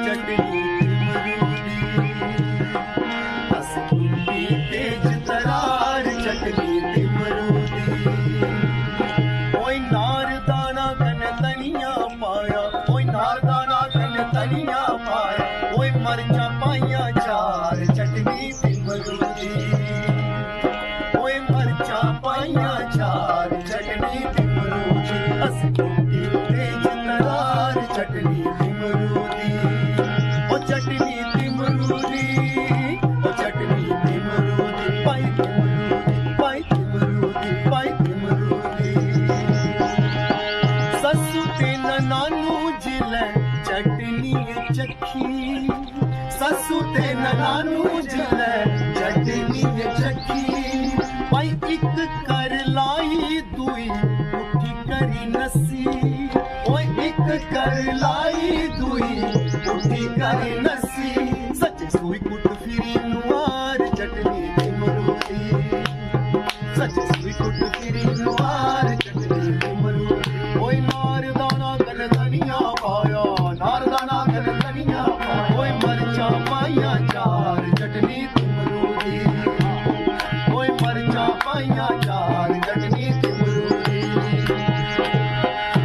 चटनी हसबुंदी तेज तरार चटनी तिमरूदी ओए नारदाना कन धनिया पाया ओए नारदाना कन धनिया पाया ओए मरचा पाइया चार चटनी तिमरूदी ओए मरचा पाइया चार चटनी तिमरूदी हसबुंदी तेज तरार चटनी तिमरूदी ओ चटनी तिमरूदी ओ चटनी तिमरूदी पाई तिमरूदी पाई तिमरूदी ससु ते नानू जिले चटनी चखी ससु ते नानू जिले चटनी चखी पाई एक कर लाई दुई उठी करी नसी ओए एक कर लाई दुई उठी करी नसी सच सुई कुट फिरी नुआर चटनी तिमरूदी सच सुई कुट फिरी नुआर चटनी तिमरूदी ओए नारदाना कन धनिया पाया नारदाना कन धनिया पाया ओए मरचा पाइया चार चटनी तिमरूदी ओए मरचा पाइया चार चटनी तिमरूदी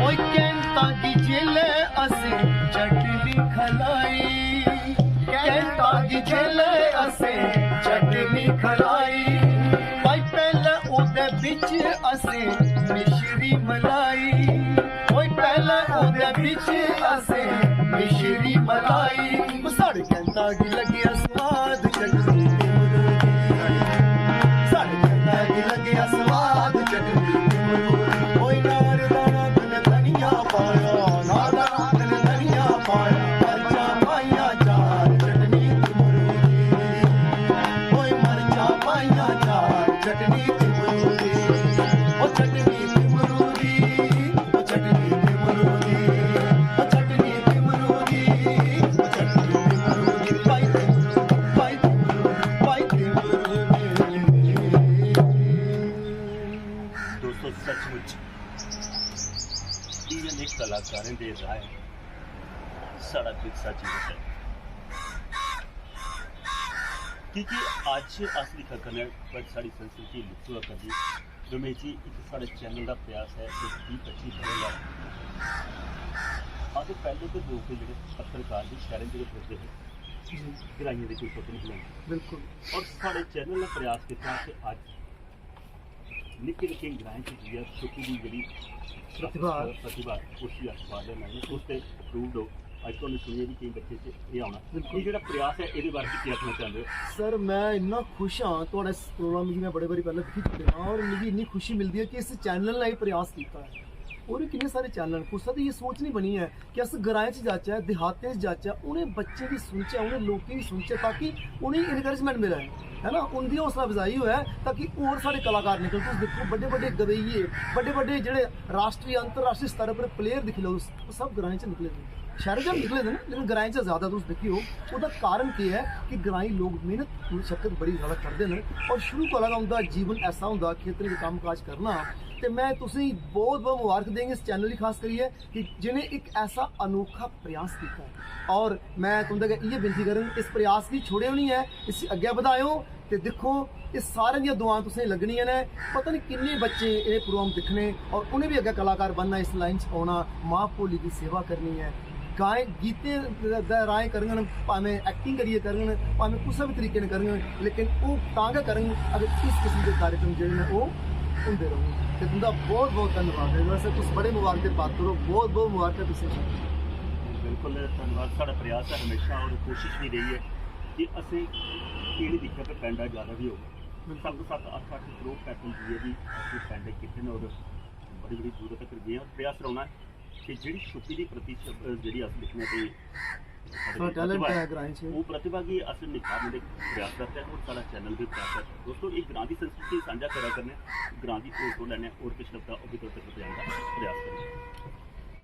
ओए कैंता की जेले असे चटनी खलाई कैंता की जेले असे चटनी खलाई भाई पहले ओदे बिच असे मिश्री मलाई ओए पहले ओदे बिच असे मिश्री मलाई साढ़े कैंता की लगी स्वाद चटनी साढ़े कैंता की लगी स्वाद चटनी ओए नारदाना कन धनिया पाया नारदाना कन धनिया पाया मरचा पाइया चार चटनी तिमरूदी ओए मरचा पाइया चार चटनी तिमरूदी ओ चटनी तिमरूदी ओ चटनी तिमरूदी ओ चटनी तिमरूदी ओ चटनी तिमरूदी पाई तिमरूदी दोस्तों सचमुच इवन एक कलाकारें दे रहा है साड़ा विरसा जीवित है क्योंकि आज अस लिखा करने पर साड़ी संस्कृति लुप्त हुआ करती जो में जी एक साढ़े चैनल का प्रयास है कि 20-25 बढ़ेगा अब पहले तो लोग जो पत्रकार भी शहरों के फिरते हैं ग्राइयों के कोई फोटो नहीं बनाते बिल्कुल और साढ़े चैनल ने प्रयास किया कि आज निक्के निक्के ग्राएं जी छोटी जी जी प्रतिभा उसी अखबार में उससे अप्रूवड हो अज तो सुनिए भी कई बच्चे से ये आना ये जो प्रयास है ये बारे की रखना चाहते हो सर मैं इन्ना खुश हाँ थोड़ा इस प्रोग्राम की मैं बड़े बारी पहले दिखी चुके हाँ और मुझे इन्नी खुशी मिलती है कि इस चैनल ने प्रयास किया है और भी कितने सारे चैनल कुछ तो ये सोच नहीं बनी है कि अस ग्राएं जाचे देहातें जाचे उन्हें बच्चे भी सुनचे उन्हें लोगों की सुनचे ताकि उन्हें इनकरेजमेंट मिले है ना उनकी हौसला अफजाई हो ताकि और सारे कलाकार निकल तुम देखो बड़े बड़े गवैये बड़े बड़े जेडे राष्ट्रीय अंतरराष्ट्रीय स्तर पर प्लेयर दिख लो सब ग्राएं च निकले शहर च निकले थे ना लेकिन ग्राएं च ज़्यादा तुम देखियो उसका कारण क्या है कि ग्राई लोग मेहनत मुशक्कत बड़ी ज़्यादा करते हैं और शुरू को लगा उनका जीवन ऐसा होंगे खेतरें के काम काज करना तो मैं तुसें बहुत बहुत मुबारक देंगे इस चैनल की खास करिए कि जिन्हें एक ऐसा अनोखा प्रयास किया है और मैं तुंदे ये विनती करूँ इस प्रयास की छोड़े नहीं है इस अगे बधाओ तो देखो इस सारे दी दुआं तुसें लगनियां ने पता नहीं किन्ने बच्चे ये प्रोग्राम दिखने और उन्हें भी अगे कलाकार बनना इस लाइन च आना माँ भोली की सेवा करनी है गाय गीते राय करन भावें एक्टिंग करिए करन भावें कुछ भी तरीके करन लेकिन वो तां गै करन अगर इस किस्म के कार्यक्रम जो ने वो होंदे रहन तो तुंदा बहुत बहुत धन्यवाद है वैसे तुम बड़े मुबारक पात्र हो बहुत बहुत मुबारक तुसें बिल्कुल धन्यवाद साढ़ा प्रयास है हमेशा और कोशिश भी रही है कि असें ये नहीं दिखा कि पेंडा ज़्यादा भी होगा 7-8 करोड़ पैटर्न जी भी असें पेंडे किए और बड़ी बड़ी दूर तक गए और प्रयास रहना कि जी छुपी की प्रति जी अस लिखने की वो प्रतिभा की अस निखारने के प्रयास करते हैं और सारा चैनल भी प्रयास करते हैं दोस्तों एक ग्रां की संस्कृति साझा करा करने ग्रां की फोटो लैने और कुछ लगता वो भी तौर तक प्रयास करें